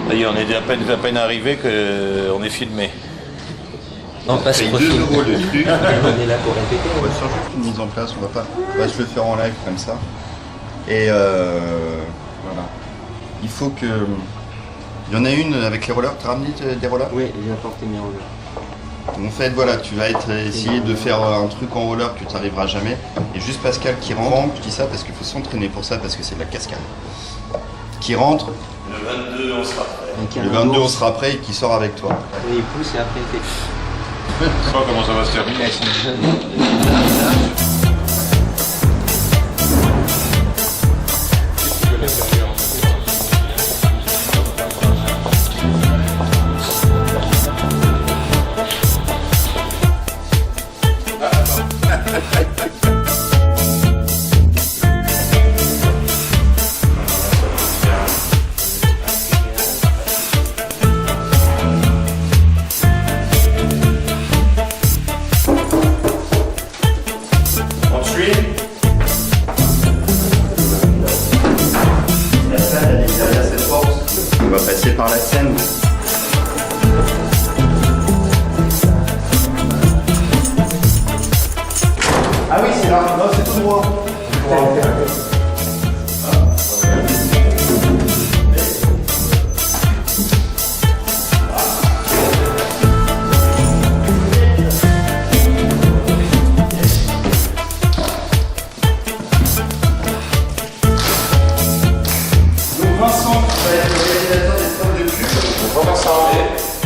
Ça y est, on est à peine arrivé qu'on est filmé. On passe paye 2 € le truc. On est là pour répéter. On va faire juste une mise en place, on va pas. Là, je vais le faire en live comme ça. Et voilà. Il faut que. Il y en a une avec les rollers. Tu as ramené des rollers? Oui, j'ai apporté mes rollers. En fait, voilà, tu vas essayer de faire un truc en roller que tu n'arriveras jamais. Et juste Pascal qui rentre, je dis ça parce qu'il faut s'entraîner pour ça, parce que c'est de la cascade. Qui rentre. Le 22, on sera prêt. Le 22, on sera prêt et qui sort avec toi. Il pousse et après il fait. Je sais pas comment ça va se terminer. Elles sont jeunes. On va passer par la Seine. Ah oui, c'est là. Non, c'est tout droit.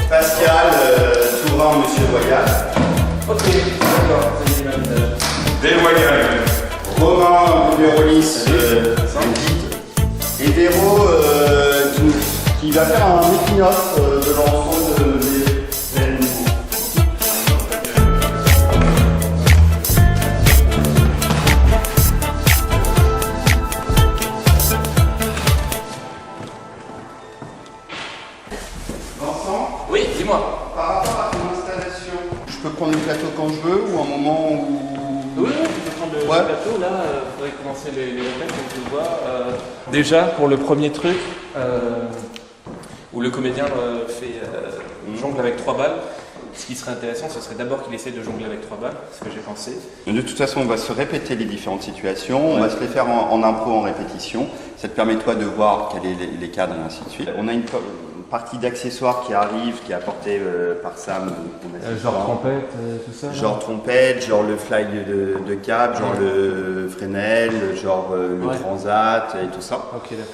Pascal, Tourin, Monsieur Loyal. Ok, d'accord, c'est l'image. Des Loyal. Romain Vérolis, et Véro qui va faire un making-of de l'ensemble des nouveaux. Vincent, Oui, dis-moi. par rapport à ton installation, je peux prendre le plateau quand je veux ou un moment où... Oui, tu peux prendre le Ouais. plateau, là, il faudrait commencer les répètes, comme tu le vois. Déjà, pour le premier truc, où le comédien jongle avec 3 balles, ce qui serait intéressant, ce serait d'abord qu'il essaie de jongler avec 3 balles, ce que j'ai pensé. De toute façon, on va se répéter les différentes situations, on va se les faire en impro, en répétition. Ça te permet toi de voir quels sont les cadres et ainsi de suite. On a une partie d'accessoires qui arrive, qui est apportée par Sam. Genre trompette, tout ça. Genre trompette, genre le fly de cab, genre le Fresnel, genre le Transat et tout ça. Ok, d'accord.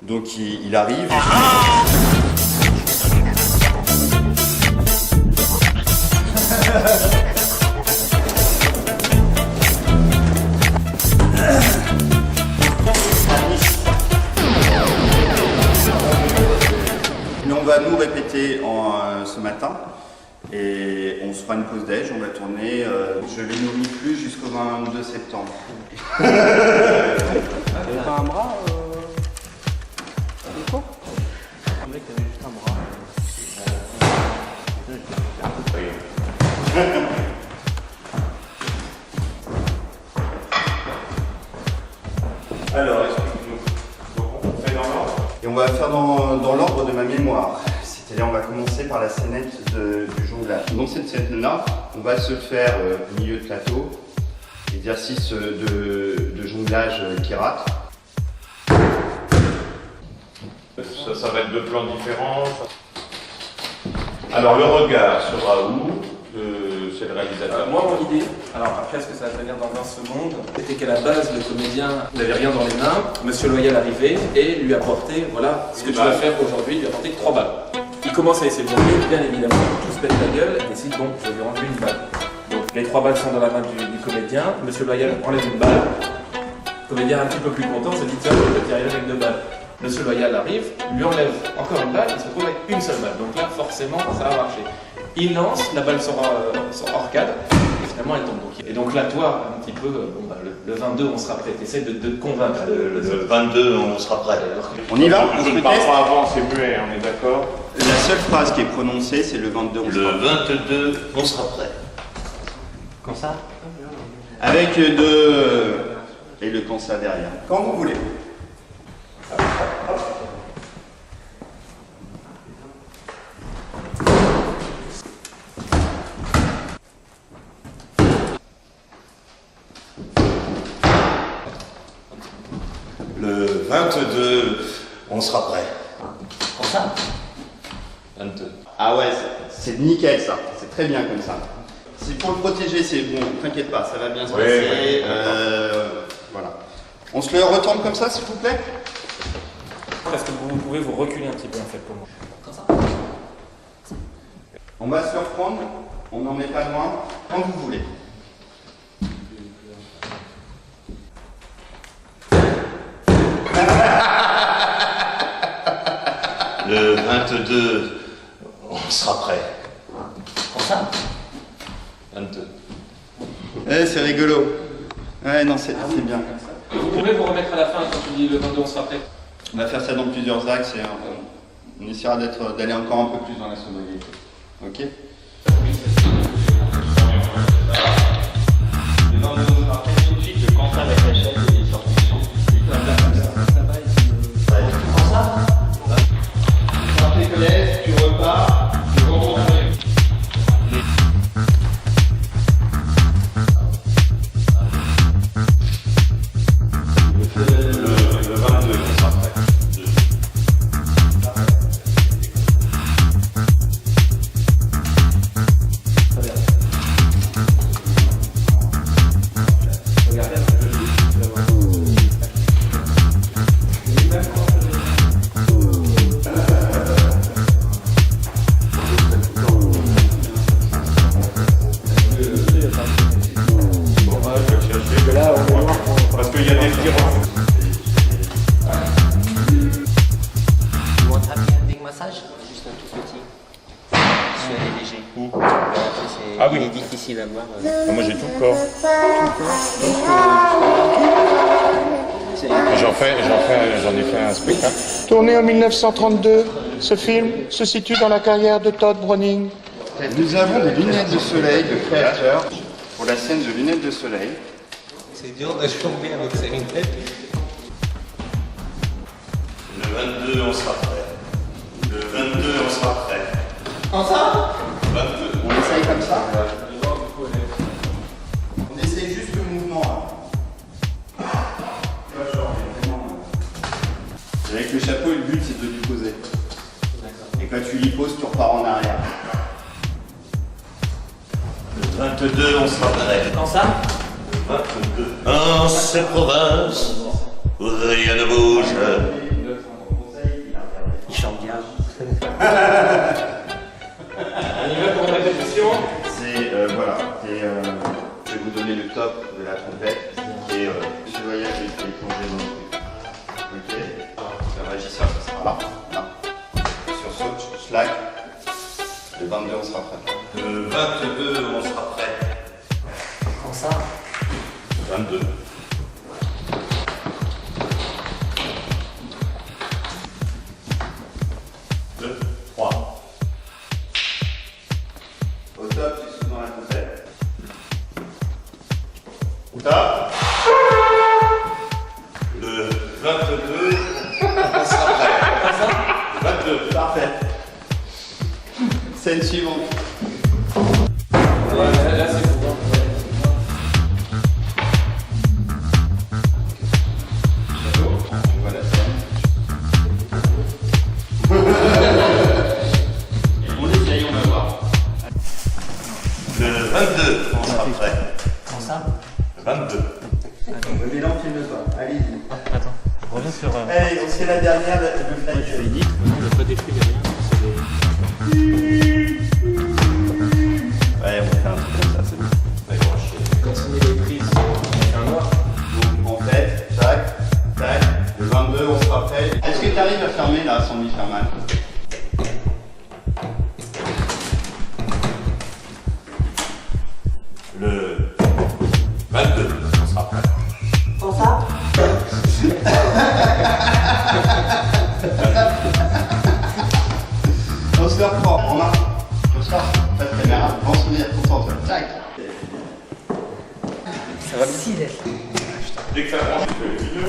Donc il arrive. Mais on va nous répéter ce matin et on se fera une pause déj, on va tourner, je les nourris plus jusqu'au 22 septembre. T'as un bras il faut Il semblait que t'avais juste un bras. Alors, explique-nous. Donc, on fait dans l'ordre. Et on va faire dans l'ordre de ma mémoire. C'est-à-dire on va commencer par la scénette du jonglage. Dans cette scène-là, on va se faire au milieu de plateau, exercice de jonglage qui rate. Ça va être 2 plans différents. Alors, le regard sera où? C'est le réalisateur. Moi, mon idée, alors après, ce que ça va venir dans 20 secondes, c'était qu'à la base, le comédien n'avait rien dans les mains. Monsieur Loyal arrivait et lui apportait, voilà, ce que tu vas faire aujourd'hui, lui apporter 3 balles. Il commence à essayer de jongler, bien évidemment, tout se pète la gueule et décide, bon, je vais lui rendre une balle. Donc, les 3 balles sont dans la main du comédien. Monsieur Loyal enlève une balle. Le comédien un petit peu plus content se dit, tiens, je vais y arriver avec 2 balles. Monsieur Loyal arrive, lui enlève encore une balle, il se retrouve avec une seule balle. Donc là, forcément, ça va marcher. Il lance, la balle sort hors cadre, et finalement elle tombe. Et donc là, toi, un petit peu, le 22, on sera prêt. Essaie de te convaincre. Le 22, on sera prêt. On y va? Je ne parle pas avant, c'est muet, on est d'accord? La seule phrase qui est prononcée, c'est le 22. Le 22, on sera prêt. Comme ça? Avec deux... et le cancer derrière. Quand vous voulez. 22, on sera prêt. Pour ça 22. Ah ouais, c'est nickel ça, c'est très bien comme ça. C'est pour le protéger, c'est bon, t'inquiète pas, ça va bien se passer. Ouais. Voilà. On se le retourne comme ça, s'il vous plaît? Est-ce que vous pouvez vous reculer un petit peu en fait pour moi? Comme ça. On va se le reprendre, on n'en met pas loin, quand vous voulez. Le 22, on sera prêt. Pour ça 22. Eh, c'est rigolo. Ouais, non, c'est bien. Vous pouvez vous remettre à la fin quand tu dis le 22 on sera prêt. On va faire ça dans plusieurs axes et on essaiera d'aller encore un peu plus dans la sobriété. Ok? Le 22, on sera prêt tout de suite, je compte avec la chaise et les sorties. Tu connais, tu repars, tu remontes. Le 22, on sera prêt. Parce qu'il y a des petits. You want un big massage? Juste un tout petit. Celui-là est léger. Ah oui. Il est difficile à voir. Moi j'ai tout le corps. J'en ai fait un spectacle. Tourné en 1932, ce film se situe dans la carrière de Todd Browning. Nous avons des lunettes de soleil de créateur pour la scène de lunettes de soleil. C'est dur de jongler avec ses lunettes. Le 22, on sera prêt. Le 22, on sera prêt. En ça? 22. On essaye comme ça? On essaye juste le mouvement là. Avec le chapeau, le but c'est de lui poser. Et quand tu lui poses, tu repars en arrière. Le 22, on sera prêt. Quand ça 22. En cette province où rien ne bouge. Il chante bien. On y va pour une répétition. C'est voilà. Et, je vais vous donner le top de la trompette. Et ce voyage, je vais plonger dans le truc. Ok. Le régisseur, ça sera là. Là. Sur ce slack. Le 22, on sera prêt. Le 22, on sera prêt. Quand ça 22. 2, 3. Au top, c'est sous dans la trompette. Au top. Le 22, on sera prêt. Le 22. Parfait. Scène suivante. Ouais, là c'est bon. On voit la scène. On essaye, on va voir. Le 22, on sera prêt. Quand ça Le 22. Mais là, on filme pas. Allez-y. Attends, reviens sur. Allez, on fait la dernière, le flight. On n'a pas détruit rien. Ouais, on fait un truc comme ça, c'est bon. Quand on met les prises, on fait un noir. Donc, en fait, tac, tac, le 22, on sera prêt. Est-ce que tu arrives à fermer là sans lui faire mal? Le 22, on sera prêt. Quand ça On se le reprend, on marche. Comme ça, pas de caméra, bon souvenir, concentre. Tac. Ça va bien. Dès que ça branche, tu fais le milieu.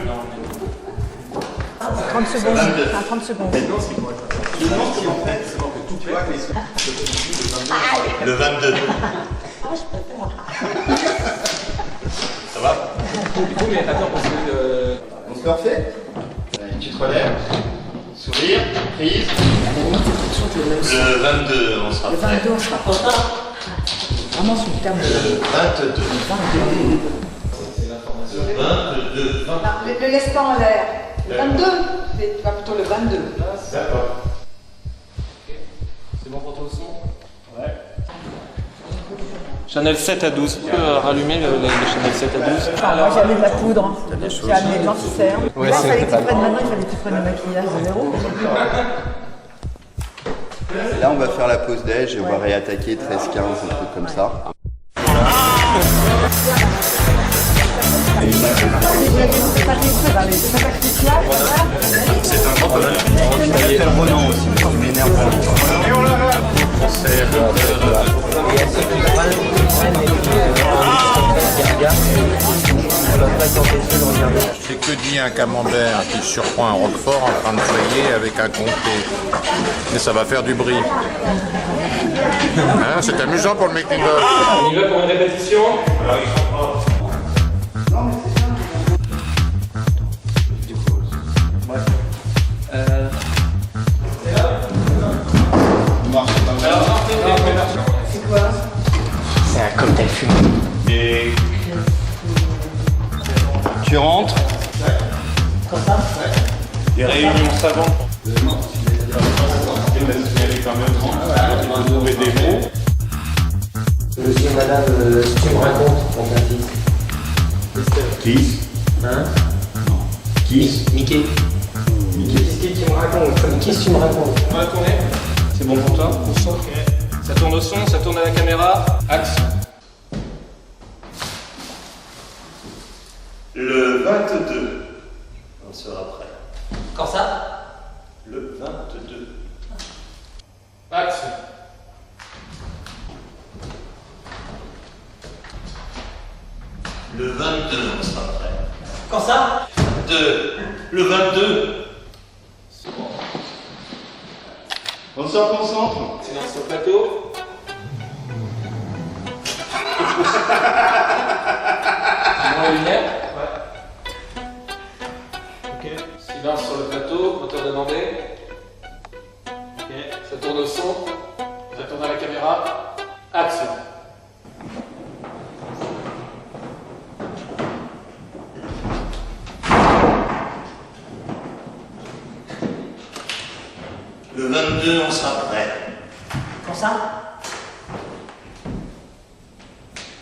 30 secondes. Enfin, 30 secondes. Je me demande si en fait, c'est que tout vois que les Le 22. Ça va? Du coup, mais attends, parce que. On se le refait? tu te relèves. Sourire, prise. Le 22, on sera Le prêt. 22, on sera pas. Vraiment sur le terme. Le 22. Le 22. Ne le laisse pas en l'air. Le 22, tu vas plutôt le 22. D'accord. C'est bon pour toi le son? Ouais. Chanel 7 à 12. Tu peux rallumer les Chanel 7 à 12? Moi j'ai amené de la poudre, j'ai amené de l'anti-cerne. Ouais, Là, c'est il fallait que tu pas prennes maintenant, il fallait que tu prennes le maquillage de zéro. Là, on va faire la pause déj et on va réattaquer 13-15, un truc comme ça. C'est un grand problème. Très prenant aussi, tu m'énerves C'est que dit un camembert qui surprend un roquefort en train de frayer avec un comté. Mais ça va faire du bruit. Hein, c'est amusant pour le making-of. On y va pour une répétition? C'est un cocktail fumé. Et Tu rentres. Des réunions savantes. Il y avait quand même trouver des mots. Monsieur et madame, tu me racontes, mon petit. Qui? Hein? Qui? Mickey. Qu'est-ce que tu me racontes? Qu'est-ce que tu me racontes? On va tourner. C'est bon pour toi? Ça tourne au son, ça tourne à la caméra. Action. le 22, on sera prêt. Quand ça? Le 22. Action. Le 22, on sera prêt. Quand ça? Le 22. On se reconcentre. Silence sur le plateau. Moins les lumières. Ouais. Ok. Silence sur le plateau, moteur demandé. Ok. Ça tourne au son. Ça tourne à la caméra. Action. Le 22, on sera prêt. Quand ça?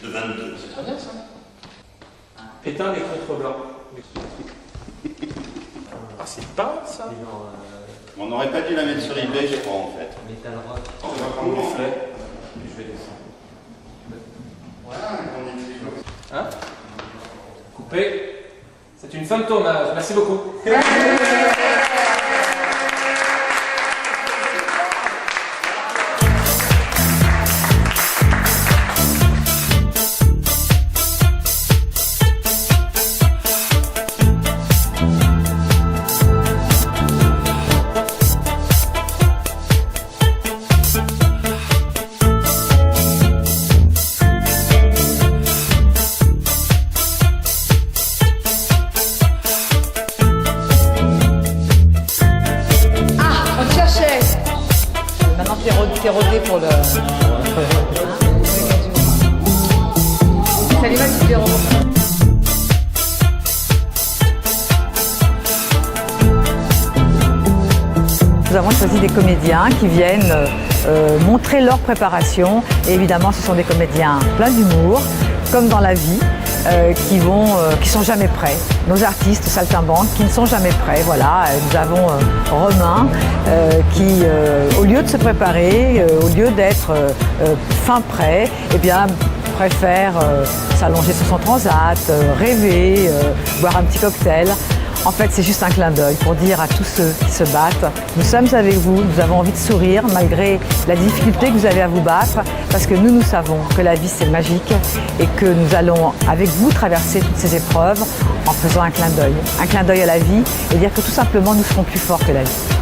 Le 22. C'est très bien ça. Éteins les contre-blancs. Ah, c'est pas ça. On n'aurait pas dû la mettre sur eBay, je crois, en fait. Metal rock. On va prendre le reflet. Et je vais descendre. Hein? Coupé. C'est une fin de tournage. Merci beaucoup. Maintenant, t'es rodé pour le... Salut, Max Véro. Nous avons choisi des comédiens qui viennent montrer leur préparation. Et évidemment, ce sont des comédiens pleins d'humour, comme dans la vie, qui sont jamais prêts. Nos artistes saltimbanques qui ne sont jamais prêts. Voilà, nous avons Romain qui, au lieu de se préparer, au lieu d'être fin prêt, eh bien préfère s'allonger sur son transat, rêver, boire un petit cocktail. En fait, c'est juste un clin d'œil pour dire à tous ceux qui se battent, nous sommes avec vous, nous avons envie de sourire malgré la difficulté que vous avez à vous battre, parce que nous savons que la vie c'est magique et que nous allons avec vous traverser toutes ces épreuves en faisant un clin d'œil à la vie et dire que tout simplement nous serons plus forts que la vie.